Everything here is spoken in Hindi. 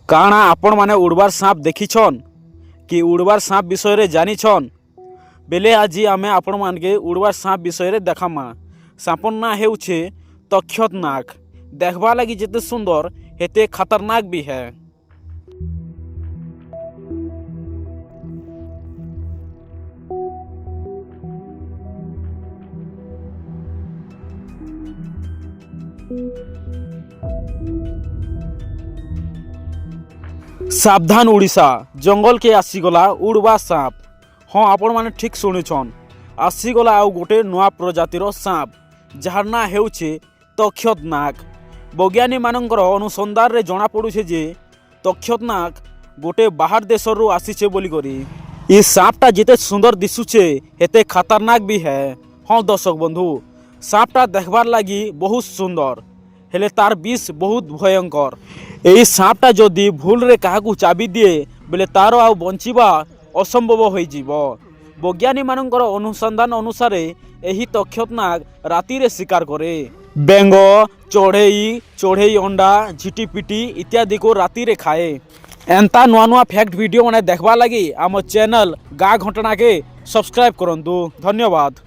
काଣା आपण माने उड़बार सांप देखिछन कि उड़बार सांप विषय रे जानिछन बेले आज आमे आपण मानके उड़बार सांप विषय रे देखामा। सांपर ना हेउछे तक्षत नाग। देखबा लगी जेते सुंदर हेते खतरनाक भी है। सावधान ओडिशा जंगल के आसीगला उड़वा सांप। हाँ आपण माने ठीक शुणिछन आसीगला आउ गोटे नुआ प्रजातिर सांप जार ना हेउछे तक्षत नाग। वैज्ञानिक मानकर अनुसंधान रे जना पड़ुछे जे तक्षत नाग गोटे बाहर देशर रु आसीछे बोली करी। ई सांपटा जेते सुंदर दिसुछे हेते खतरनाक भी है। हाँ दर्शक बंधु सांपटा देखबार लगी बहुत सुंदर हेले तार विष बहुत भयंकर। यही सांपटा जदि भूल रे काहाकू चाबी दिए बेले तार आउ बंचिबा असंभव होई जीवो। वैज्ञानिक मानकर अनुसंधान अनुसार यही तक्षत नाग राति रे शिकार करे। बेंग चढ़ई अंडा झिटीपिटी इत्यादि को राति रे खाए। एंता नुआ नुआ फैक्ट वीडियो माने देखबा लगी आम चैनल गा घटना के सब्सक्राइब करंतु। धन्यवाद।